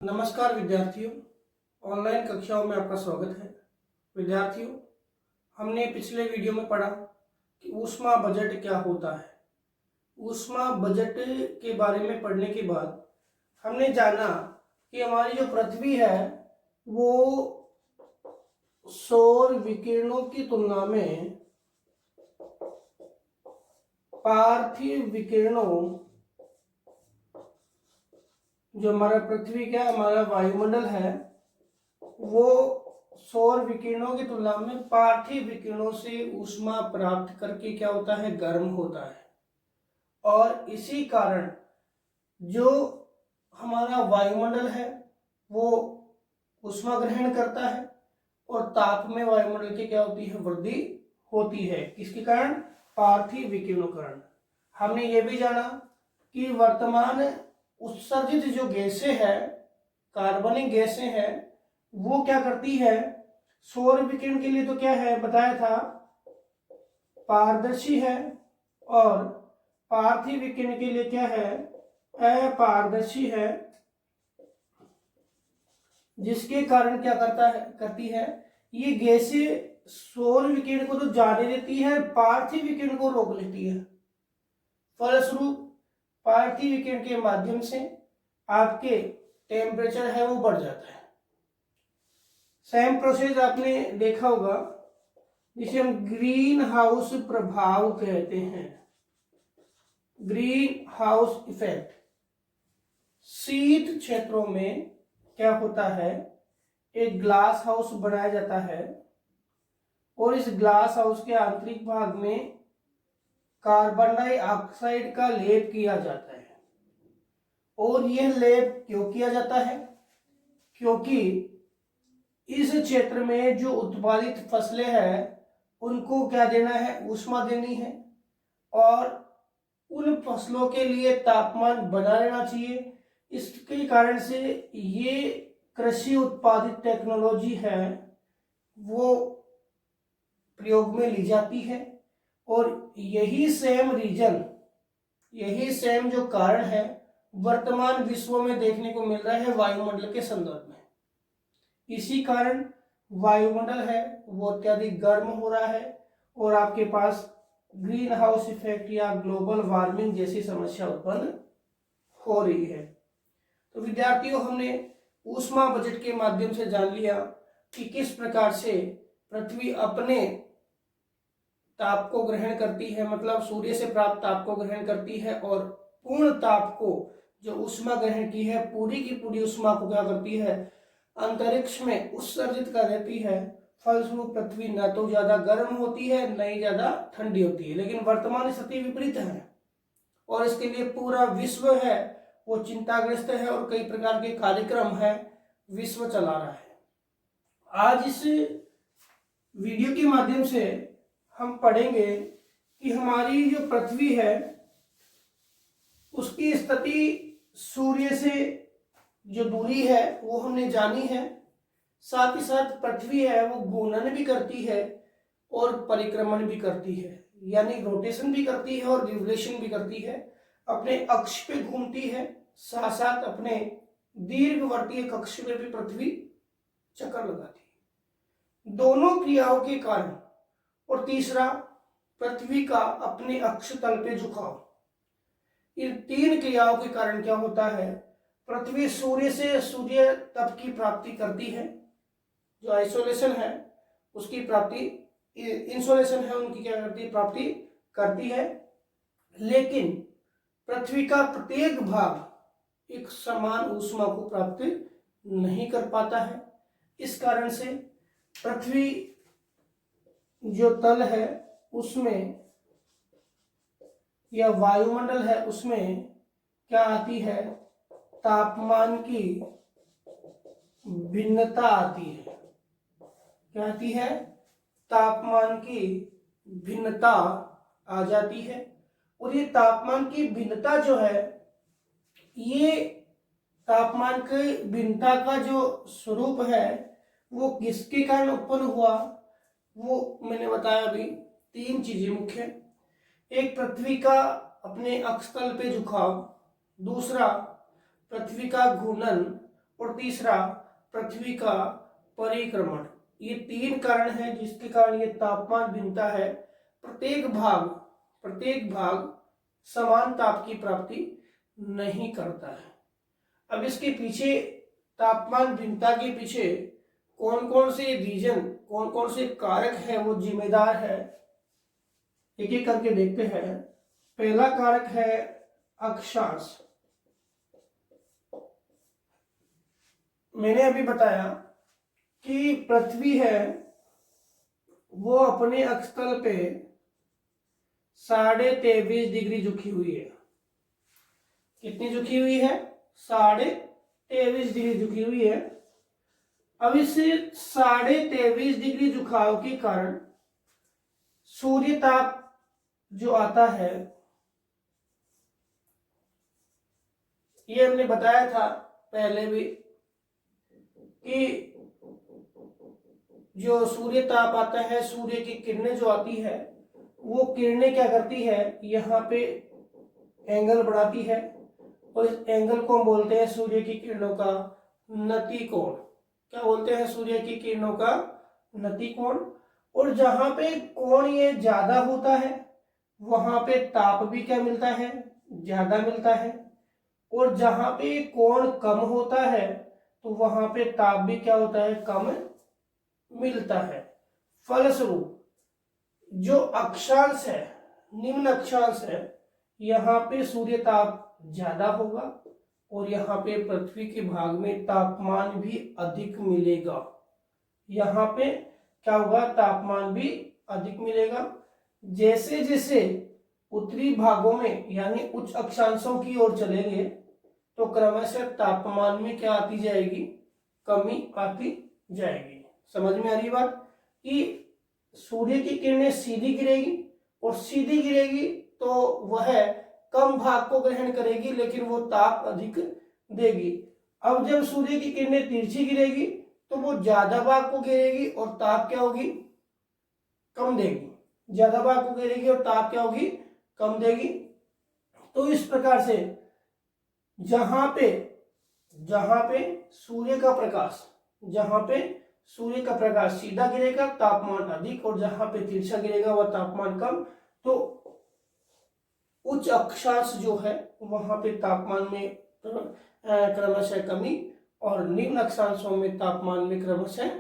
नमस्कार विद्यार्थियों, ऑनलाइन कक्षाओं में आपका स्वागत है। विद्यार्थियों, हमने पिछले वीडियो में पढ़ा कि ऊष्मा बजट क्या होता है। ऊष्मा बजट के बारे में पढ़ने के बाद हमने जाना कि हमारी जो पृथ्वी है वो सौर विकिरणों की तुलना में पार्थिव विकिरणों, जो हमारा पृथ्वी का हमारा वायुमंडल है वो सौर विकिरणों की तुलना में पार्थिव विकिरणों से ऊष्मा प्राप्त करके क्या होता है, गर्म होता है। और इसी कारण जो हमारा वायुमंडल है वो ऊष्मा ग्रहण करता है और ताप में वायुमंडल की क्या होती है, वृद्धि होती है। किसके कारण? पार्थिव विकिरणों कारण। हमने ये भी जाना कि वर्तमान उत्सर्जित जो गैसें हैं, कार्बनिक गैसें हैं, वो क्या करती है, सौर विकिरण के लिए तो क्या है बताया था, पारदर्शी है, और पार्थिव विकिरण के लिए क्या है, अपारदर्शी है। जिसके कारण क्या करती है, ये गैसें सौर विकिरण को तो जाने देती है, पार्थिव विकिरण को रोक लेती है। फलस्वरूप पार्थिव विकिरण के माध्यम से आपके टेम्परेचर है वो बढ़ जाता है। सेम प्रोसेस आपने देखा होगा जिसे हम ग्रीन हाउस प्रभाव कहते हैं, ग्रीन हाउस इफेक्ट। शीत क्षेत्रों में क्या होता है, एक ग्लास हाउस बनाया जाता है और इस ग्लास हाउस के आंतरिक भाग में कार्बन डाइऑक्साइड का लेप किया जाता है। और यह लेप क्यों किया जाता है? क्योंकि इस क्षेत्र में जो उत्पादित फसलें हैं उनको क्या देना है, ऊष्मा देनी है, और उन फसलों के लिए तापमान बना रहना चाहिए। इसके कारण से ये कृषि उत्पादित टेक्नोलॉजी है वो प्रयोग में ली जाती है। और यही सेम जो कारण है वर्तमान विश्व में देखने को मिल रहा है वायुमंडल के संदर्भ में। इसी कारण वायुमंडल है वो अत्यधिक गर्म हो रहा है और आपके पास ग्रीन हाउस इफेक्ट या ग्लोबल वार्मिंग जैसी समस्या उत्पन्न हो रही है। तो विद्यार्थियों, हमने ऊष्मा बजट के माध्यम से जान लिया कि किस प्रकार से पृथ्वी अपने ताप को ग्रहण करती है, मतलब सूर्य से प्राप्त ताप को ग्रहण करती है, और पूर्ण ताप को, जो ऊष्मा ग्रहण की है, पूरी की पूरी ऊष्मा को क्या करती है, अंतरिक्ष में उत्सर्जित कर देती है। फलस्वरूप पृथ्वी न तो ज्यादा गर्म होती है न ही ज्यादा ठंडी होती है। लेकिन वर्तमान स्थिति विपरीत है और इसके लिए पूरा विश्व है वो चिंताग्रस्त है और कई प्रकार के कार्यक्रम है विश्व चला रहा है। आज इस वीडियो के माध्यम से हम पढ़ेंगे कि हमारी जो पृथ्वी है उसकी स्थिति सूर्य से जो दूरी है वो हमने जानी है। साथ ही साथ पृथ्वी है वो घूर्णन भी करती है और परिक्रमण भी करती है, यानी रोटेशन भी करती है और रिवोल्यूशन भी करती है। अपने अक्ष पे घूमती है, साथ साथ अपने दीर्घवर्तीय कक्ष में भी पृथ्वी चक्कर लगाती है। दोनों क्रियाओं के कारण, और तीसरा पृथ्वी का अपने अक्ष तल पे झुकाव, इन तीन क्रियाओं के कारण क्या होता है, पृथ्वी सूर्य से सूर्य तप की प्राप्ति करती है। जो आइसोलेशन है उसकी प्राप्ति, इंसोलेशन है उनकी क्या करती है, प्राप्ति करती है। लेकिन पृथ्वी का प्रत्येक भाग एक समान ऊष्मा को प्राप्त नहीं कर पाता है। इस कारण से पृथ्वी जो तल है उसमें या वायुमंडल है उसमें क्या आती है, तापमान की भिन्नता आती है। क्या आती है, तापमान की भिन्नता आ जाती है। और ये तापमान की भिन्नता जो है, ये तापमान की भिन्नता का जो स्वरूप है वो किसके कारण उत्पन्न हुआ, वो मैंने बताया अभी। तीन चीजें मुख्य, एक पृथ्वी का अपने अक्ष तल पे झुकाव, दूसरा पृथ्वी का घूर्णन, और तीसरा पृथ्वी का परिक्रमण। ये 3 कारण हैं जिसके कारण ये तापमान भिन्नता है। प्रत्येक भाग समान ताप की प्राप्ति नहीं करता है। अब इसके पीछे, तापमान भिन्नता के पीछे कौन कौन से रीजन, कौन कौन से कारक है वो जिम्मेदार है, एक एक करके देखते हैं। पहला कारक है अक्षांश। मैंने अभी बताया कि पृथ्वी है वो अपने अक्षतल पे 23.5 डिग्री झुकी हुई है। कितनी झुकी हुई है? 23.5 डिग्री झुकी हुई है। अब इस 23.5 डिग्री झुकाव के कारण सूर्य ताप जो आता है, ये हमने बताया था पहले भी कि जो सूर्य ताप आता है, सूर्य की किरणें जो आती है, वो किरणें क्या करती है, यहाँ पे एंगल बढ़ाती है और इस एंगल को हम बोलते हैं सूर्य की किरणों का नतिकोण। क्या बोलते हैं? सूर्य की किरणों का नतिकोण। और जहां पे कोण ये ज्यादा होता है वहां पे ताप भी क्या मिलता है? ज्यादा मिलता है। और जहां पे कोण कम होता है तो वहां पे ताप भी क्या होता है? कम मिलता है। फलस्वरूप जो अक्षांश है, निम्न अक्षांश है, यहाँ पे सूर्य ताप ज्यादा होगा और यहाँ पे पृथ्वी के भाग में तापमान भी अधिक मिलेगा। यहाँ पे क्या होगा? तापमान भी अधिक मिलेगा। जैसे जैसे उत्तरी भागों में यानी उच्च अक्षांशों की ओर चलेंगे तो क्रमशः तापमान में क्या आती जाएगी? कमी आती जाएगी। समझ में आ रही बात कि सूर्य की किरणें सीधी गिरेगी और सीधी गिरेगी तो वह कम भाग को ग्रहण करेगी लेकिन वो ताप अधिक देगी। अब जब सूर्य की किरणें तिरछी गिरेगी तो वो ज्यादा भाग को घेरेगी और ताप क्या होगी? कम देगी। ज्यादा भाग को घेरेगी और ताप क्या होगी? कम देगी। तो इस प्रकार से जहां पे सूर्य का प्रकाश सीधा गिरेगा तापमान अधिक और जहां पे तिरछा गिरेगा वह तापमान कम। तो उच्च अक्षांश जो है वहां पे तापमान में क्रमशः कमी और निम्न अक्षांशों में तापमान में क्रमशः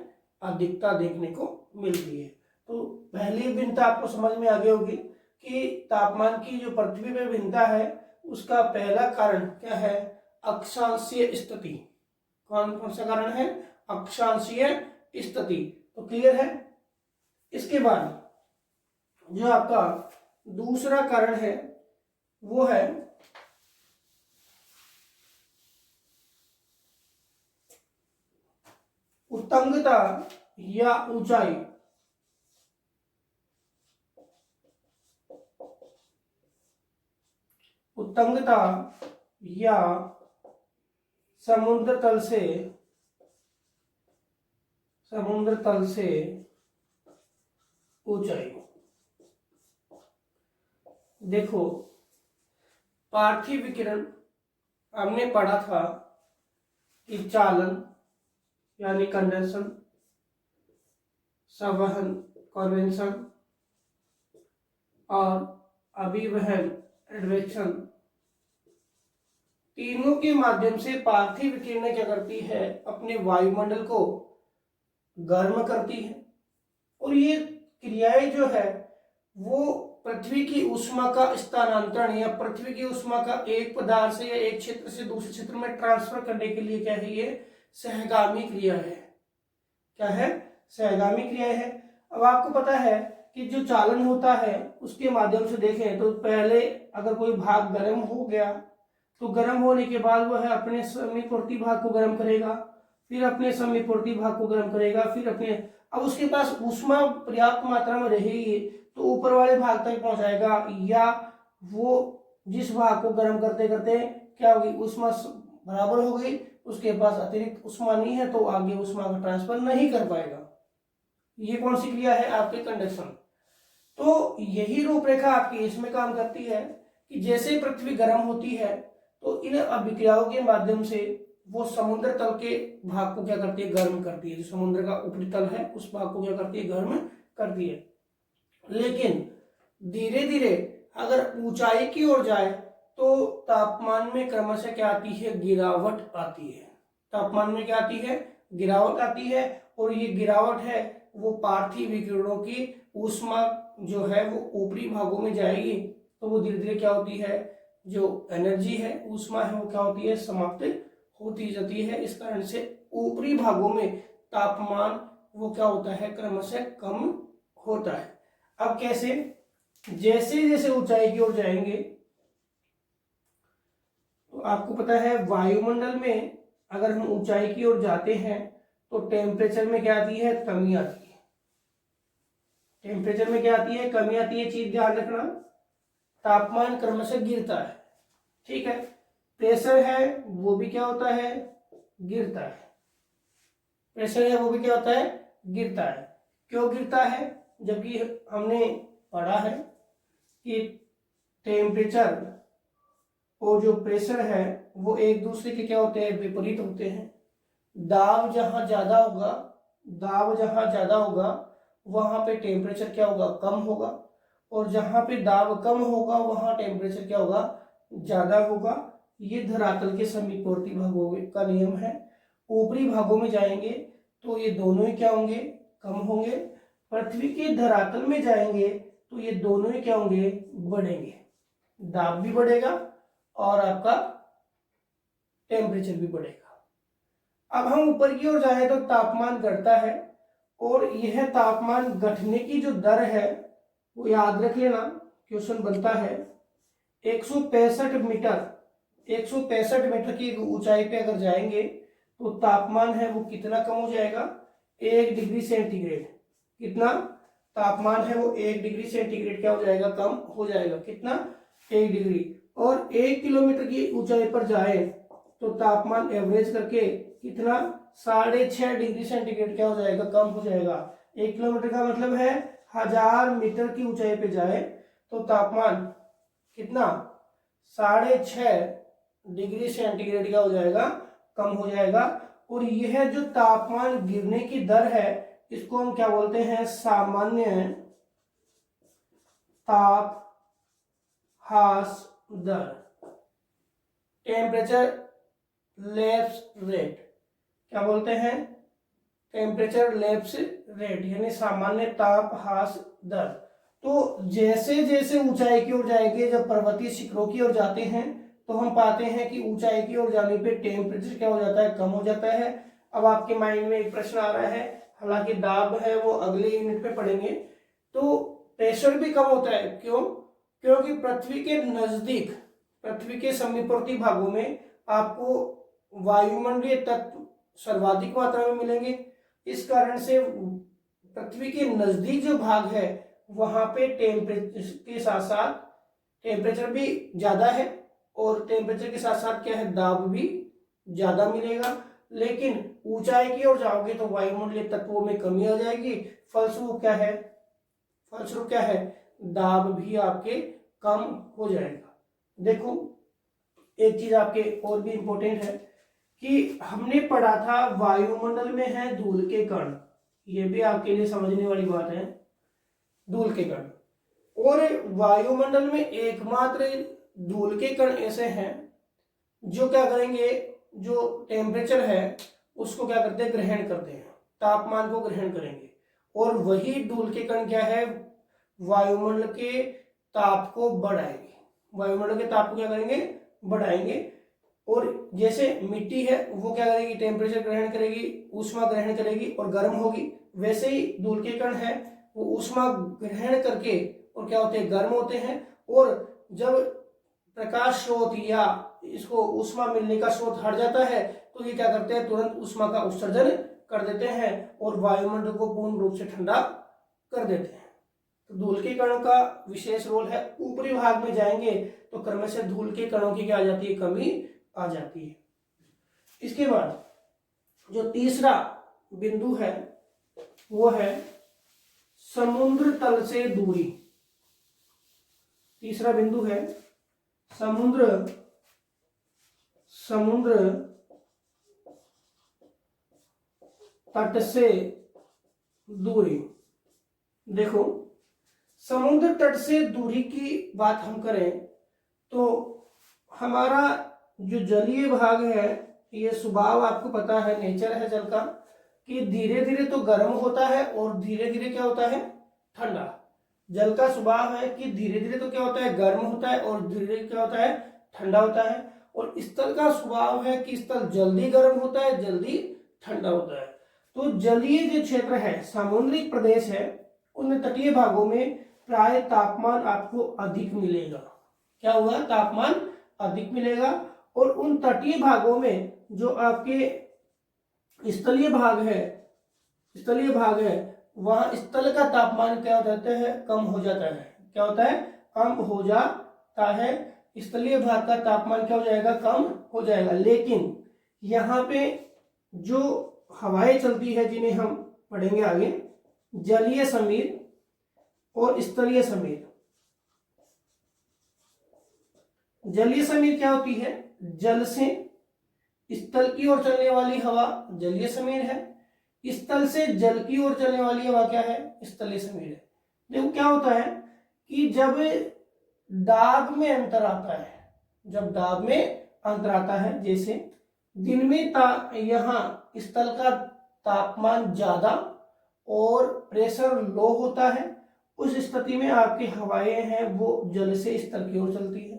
अधिकता देखने को मिलती है। तो पहली भिन्नता आपको समझ में आ गई होगी कि तापमान की जो पृथ्वी पे भिन्नता है उसका पहला कारण क्या है? अक्षांशीय स्थिति। कौन कौन सा कारण है? अक्षांशीय स्थिति। तो क्लियर है। इसके बाद जो आपका दूसरा कारण है वो है उत्तंगता या ऊंचाई। उत्तंगता या समुद्र तल से ऊंचाई। देखो, पार्थिव विकिरण हमने पढ़ा था कि चालन यानी कंडेंसन, संवहन कन्वेंशन और अभिवहन एडवेक्शन, तीनों के माध्यम से पार्थिव विकिरण क्या करती है? अपने वायुमंडल को गर्म करती है। और ये क्रियाएं जो है वो पृथ्वी की ऊष्मा का स्थानांतरण या पृथ्वी की ऊष्मा का एक पदार्थ से या एक क्षेत्र से दूसरे क्षेत्र में ट्रांसफर करने के लिए क्या है? ये सहगामी क्रिया है। क्या है? सहगामी क्रिया है। अब आपको पता है कि जो चालन होता है उसके माध्यम से देखें तो पहले अगर कोई भाग गर्म हो गया तो गर्म होने के बाद वह अपने समीपवर्ती भाग को गर्म करेगा, फिर अपने समीपवर्ती भाग को गर्म करेगा, फिर अपने, अब उसके पास ऊष्मा पर्याप्त मात्रा में रहेगी तो ऊपर वाले भाग तक पहुंचाएगा, या वो जिस भाग को गर्म करते करते क्या होगी? ऊष्मा बराबर हो गई, उसके पास अतिरिक्त ऊष्मा नहीं है तो आगे ऊष्मा का ट्रांसफर नहीं कर पाएगा। ये कौन सी क्रिया है? आपके कंडक्शन। तो यही रूपरेखा आपकी इसमें काम करती है कि जैसे पृथ्वी गर्म होती है तो इन अभिक्रियाओं के माध्यम से वो समुद्र तल के भाग को क्या करती है, गर्म करती है। जो समुद्र का ऊपरी तल है उस भाग को क्या करती है, गर्म करती है। लेकिन धीरे धीरे अगर ऊंचाई की ओर जाए तो तापमान में क्रमशः क्या आती है, गिरावट आती है। तापमान में क्या आती है, गिरावट आती है। और ये गिरावट है वो पार्थिव विकिरणों की ऊष्मा जो है वो ऊपरी भागों में जाएगी, तो वो धीरे धीरे क्या होती है, जो एनर्जी है, ऊष्मा है, वो क्या होती है, समाप्त होती जाती है। इस कारण से ऊपरी भागों में तापमान वो क्या होता है, क्रमशः कम होता है। अब कैसे, जैसे जैसे ऊंचाई की ओर जाएंगे तो आपको पता है वायुमंडल में अगर हम ऊंचाई की ओर जाते हैं तो टेम्परेचर में क्या आती है, कमी आती है। टेम्परेचर में क्या आती है, कमी आती है। चीज ध्यान रखना, तापमान क्रमशः गिरता है, ठीक है। प्रेशर है वो भी क्या होता है, गिरता है। प्रेशर है वो भी क्या होता है, गिरता है। क्यों गिरता है, जबकि हमने पढ़ा है कि टेम्परेचर और जो प्रेशर है वो एक दूसरे के क्या होते हैं, विपरीत होते हैं। दाब जहां ज्यादा होगा, दाब जहां ज्यादा होगा वहां पे टेम्परेचर क्या होगा, कम होगा। और जहां पे दाब कम होगा वहां टेम्परेचर क्या होगा, ज्यादा होगा। ये धरातल के समीपवर्ती भागों का नियम है। ऊपरी भागों में जाएंगे तो ये दोनों ही क्या होंगे, कम होंगे। पृथ्वी के धरातल में जाएंगे तो ये दोनों ही क्या होंगे, बढ़ेंगे। दाब भी बढ़ेगा और आपका टेम्परेचर भी बढ़ेगा। अब हम ऊपर की ओर जाए तो तापमान घटता है, और यह तापमान घटने की जो दर है वो याद रख लेना, क्वेश्चन बनता है 165 मीटर, 165 मीटर की ऊंचाई पे अगर जाएंगे तो तापमान है वो कितना कम हो जाएगा, 1 डिग्री सेंटीग्रेड। कितना तापमान है वो 1 डिग्री सेंटीग्रेड क्या हो जाएगा, कम हो जाएगा। कितना, 1 डिग्री। और 1 किलोमीटर की ऊंचाई पर जाए तो तापमान एवरेज करके कितना, 6.5 डिग्री सेंटीग्रेड क्या हो जाएगा, कम हो जाएगा। 1 किलोमीटर का मतलब है 1000 मीटर की ऊंचाई पे जाए तो तापमान कितना, 6.5 डिग्री सेंटीग्रेड क्या हो जाएगा, कम हो जाएगा। और यह जो तापमान गिरने की दर है इसको हम क्या बोलते हैं, सामान्य ताप ह्रास दर, टेम्परेचर लैप्स रेट। क्या बोलते हैं, टेम्परेचर लैप्स रेट, यानी सामान्य ताप ह्रास दर। तो जैसे जैसे ऊंचाई की ओर जाएंगे, जब पर्वतीय शिखरों की ओर जाते हैं तो हम पाते हैं कि ऊंचाई की ओर जाने पे टेम्परेचर क्या हो जाता है, कम हो जाता है। अब आपके माइंड में एक प्रश्न आ रहा है, हालांकि दाब है वो अगले यूनिट पे पढ़ेंगे, तो प्रेशर भी कम होता है। क्यों, क्योंकि पृथ्वी के नजदीक, पृथ्वी के समीपवर्ती भागों में आपको वायुमंडलीय तत्व सर्वाधिक मात्रा में मिलेंगे। इस कारण से पृथ्वी के नजदीक जो भाग है वहां पे टेम्परेचर के साथ साथ टेम्परेचर भी ज्यादा है, और टेम्परेचर के साथ साथ क्या है, दाब भी ज्यादा मिलेगा। लेकिन ऊंचाई की ओर जाओगे तो वायुमंडलीय तत्वों में कमी आ जाएगी। फलस्वरूप क्या है, फलस्वरूप क्या है, दाब भी आपके कम हो जाएगा। देखो एक चीज आपके और भी इंपॉर्टेंट है कि हमने पढ़ा था वायुमंडल में है धूल के कण, ये भी आपके लिए समझने वाली बात है, धूल के कण। और वायुमंडल में एकमात्र धूल के कण ऐसे हैं जो क्या करेंगे, जो टेम्परेचर है उसको क्या करते हैं, ग्रहण करते हैं, तापमान को ग्रहण करेंगे। और वही धूल के कण क्या है, वायुमंडल के ताप को बढ़ाएंगे, वायुमंडल के ताप को क्या करेंगे, बढ़ाएंगे। और जैसे मिट्टी है वो क्या करेगी, टेम्परेचर ग्रहण करेगी, ऊष्मा ग्रहण करेगी और गर्म होगी, वैसे ही धूल के कण है वो ऊष्मा ग्रहण करके और क्या होते हैं, गर्म होते हैं। और जब प्रकाश स्रोत या इसको ऊष्मा मिलने का स्रोत हट जाता है तो ये क्या करते हैं, तुरंत ऊष्मा का उत्सर्जन कर देते हैं और वायुमंडल को पूर्ण रूप से ठंडा कर देते हैं। तो धूल के कणों का विशेष रोल है। ऊपरी भाग में जाएंगे तो क्रमशः धूल के कणों की क्या आ जाती है, कमी आ जाती है। इसके बाद जो तीसरा बिंदु है वो है समुद्र तल से दूरी। तीसरा बिंदु है समुद्र तट से दूरी। देखो, समुद्र तट से दूरी की बात हम करें तो हमारा जो जलीय भाग है, ये स्वभाव आपको पता है, नेचर है जल का, कि धीरे धीरे तो गर्म होता है और धीरे धीरे क्या होता है, ठंडा। जल का स्वभाव है कि धीरे धीरे तो क्या होता है, गर्म होता है और धीरे धीरे क्या होता है, ठंडा होता है। और स्थल का स्वभाव है कि स्थल जल्दी गर्म होता है, जल्दी ठंडा होता है। तो जलीय जो क्षेत्र है, सामुद्रिक प्रदेश है, उन तटीय भागों में प्राय तापमान आपको अधिक मिलेगा। क्या हुआ, तापमान अधिक मिलेगा। और उन तटीय भागों में जो आपके स्थलीय भाग है, वहां स्थल का तापमान क्या हो जाता है, कम हो जाता है। क्या होता है, कम हो जाता है। स्थलीय भाग का तापमान क्या हो जाएगा, कम हो जाएगा। लेकिन यहाँ पे जो हवाएं चलती है, जिन्हें हम पढ़ेंगे आगे, जलीय समीर और स्थलीय समीर। जलीय समीर क्या होती है, जल से स्थल की ओर चलने वाली हवा जलीय समीर है। स्थल से जल की ओर चलने वाली हवा क्या है, स्थलीय समीर है। देखो क्या होता है कि जब दाब में अंतर आता है, जैसे दिन में यहाँ स्थल का तापमान ज्यादा और प्रेशर लो होता है, उस स्थिति में आपकी हवाएं हैं वो जल से स्थल की ओर चलती है।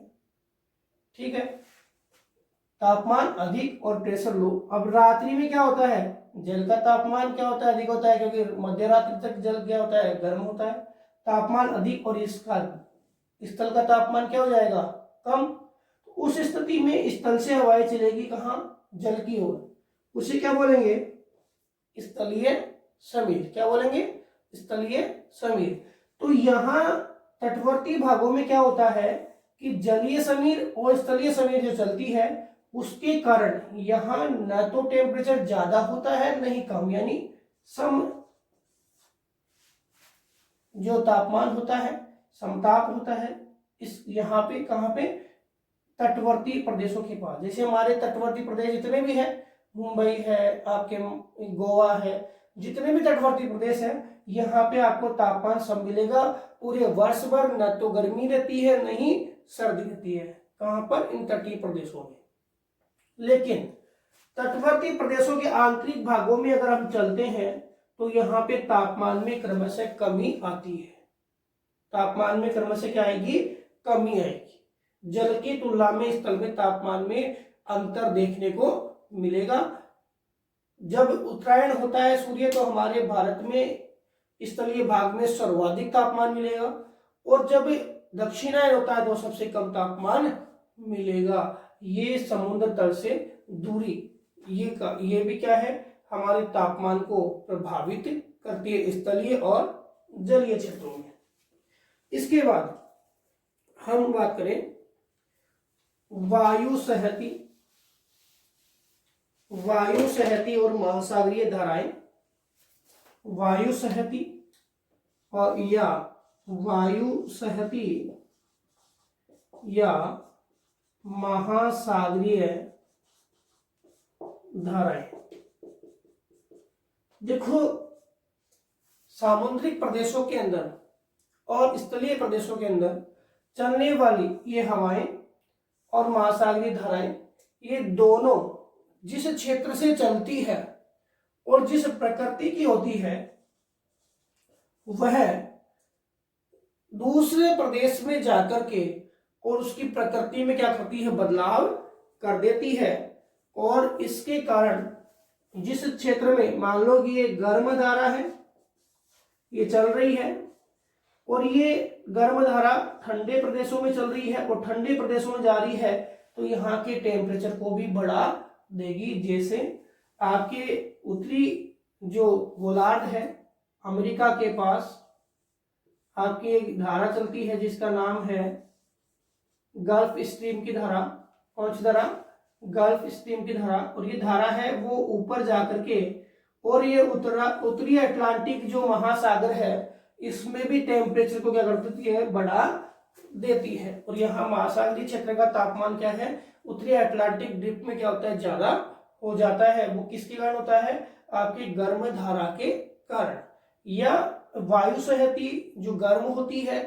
ठीक है, तापमान अधिक और प्रेशर लो। अब रात्रि में क्या होता है, जल का तापमान क्या होता है, अधिक होता है, क्योंकि मध्य रात्रि तक जल क्या होता है, गर्म होता है। तापमान अधिक और इसका स्थल का तापमान क्या हो जाएगा, कम। उस स्थिति में स्थल से हवाएं चलेगी कहाँ, जल की ओर। उसे क्या बोलेंगे, स्थलीय समीर। क्या बोलेंगे, स्थलीय समीर। तो यहाँ तटवर्ती भागों में क्या होता है कि जलीय समीर और स्थलीय समीर जो चलती है, उसके कारण यहाँ न तो टेम्परेचर ज्यादा होता है नहीं कम, यानी सम जो तापमान होता है, समताप होता है। इस यहाँ पे कहाँ पे, तटवर्ती प्रदेशों के पास। जैसे हमारे तटवर्ती प्रदेश जितने भी है, मुंबई है, आपके गोवा है, जितने भी तटवर्ती प्रदेश है, यहाँ पे आपको तापमान सब मिलेगा। पूरे वर्ष भर न तो गर्मी रहती है न ही सर्दी रहती है। कहाँ पर, इन तटीय प्रदेशों में। लेकिन तटवर्ती प्रदेशों के आंतरिक भागों में अगर हम चलते हैं तो यहाँ पे तापमान में क्रमशः कमी आती है। तापमान में क्रमशः क्या आएगी, कमी आएगी। जल की तुलना में स्थल में तापमान में अंतर देखने को मिलेगा। जब उत्तरायण होता है सूर्य, तो हमारे भारत में स्थलीय भाग में सर्वाधिक तापमान मिलेगा, और जब दक्षिणायन होता है तो सबसे कम तापमान मिलेगा। ये समुद्र तल से दूरी, ये भी क्या है, हमारे तापमान को प्रभावित करती है, स्थलीय और जलीय क्षेत्रों में। इसके बाद हम बात करें वायु सहती और महासागरीय धाराएं। वायु सहती या महासागरीय धाराएं। देखो, सामुद्रिक प्रदेशों के अंदर और स्थलीय प्रदेशों के अंदर चलने वाली ये हवाएं और महासागरीय धाराएं, ये दोनों जिस क्षेत्र से चलती है और जिस प्रकृति की होती है, वह दूसरे प्रदेश में जाकर के और उसकी प्रकृति में क्या करती है, बदलाव कर देती है। और इसके कारण जिस क्षेत्र में, मान लो कि ये गर्म धारा है, ये चल रही है, और ये गर्म धारा ठंडे प्रदेशों में चल रही है और ठंडे प्रदेशों में जा रही है, तो यहाँ के टेम्परेचर को भी बढ़ा देगी। जैसे आपके उत्तरी जो गोलार्ध है, अमेरिका के पास आपकी एक धारा चलती है जिसका नाम है गल्फ स्ट्रीम की धारा। कौन सी धारा, गल्फ स्ट्रीम की धारा। और ये धारा है वो ऊपर जाकर के, और ये उत्तरी अटलांटिक जो महासागर है, इसमें भी टेम्परेचर को क्या कर देती है, बढ़ा देती है। और यहाँ महासागरीय क्षेत्र का तापमान क्या है, उत्तरी अटलांटिक ड्रिफ्ट में क्या होता है, ज्यादा हो जाता है। वो किसके कारण होता है, आपके गर्म धारा के कारण, या वायु सहती जो गर्म होती है,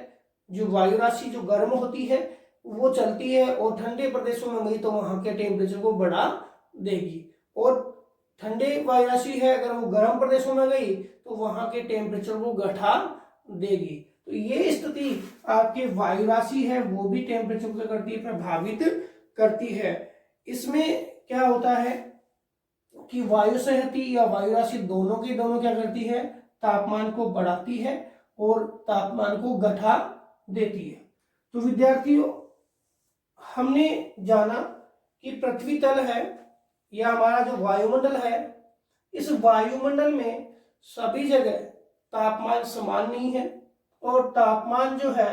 जो वायु राशि जो गर्म होती है वो चलती है और ठंडे प्रदेशों में गई तो वहां के टेम्परेचर को बढ़ा देगी, और ठंडे वायु राशि है अगर वो गर्म प्रदेशों में गई तो वहां के टेम्परेचर को घटा देगी। तो ये स्थिति आपके वायु राशि है वो भी टेम्परेचर को करती है, प्रभावित करती है। इसमें क्या होता है कि वायु सहती या वायु राशि दोनों की दोनों क्या करती है, तापमान को बढ़ाती है और तापमान को घटा देती है। तो विद्यार्थियों, हमने जाना कि पृथ्वी तल है या हमारा जो वायुमंडल है, इस वायुमंडल में सभी जगह तापमान समान नहीं है, और तापमान जो है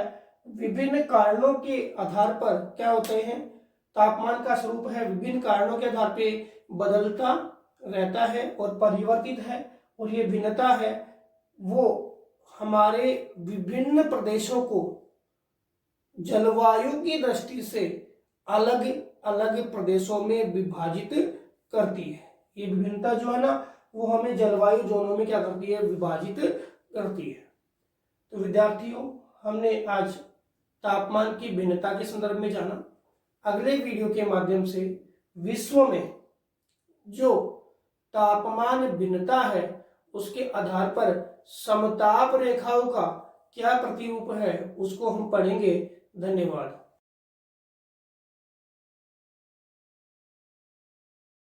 विभिन्न कारणों के आधार पर क्या होते हैं, तापमान का स्वरूप है विभिन्न कारणों के आधार पे बदलता रहता है और परिवर्तित है, और ये भिन्नता है वो हमारे विभिन्न प्रदेशों को जलवायु की दृष्टि से अलग अलग प्रदेशों में विभाजित करती है। ये विभिन्नता जो है ना वो हमें जलवायु जोनों में क्या करती है, विभाजित करती है। तो विद्यार्थियों, हमने आज तापमान की भिन्नता के संदर्भ में जाना। अगले वीडियो के माध्यम से विश्व में जो तापमान भिन्नता है उसके आधार पर समताप रेखाओं का क्या प्रतिरूप है उसको हम पढ़ेंगे। धन्यवाद।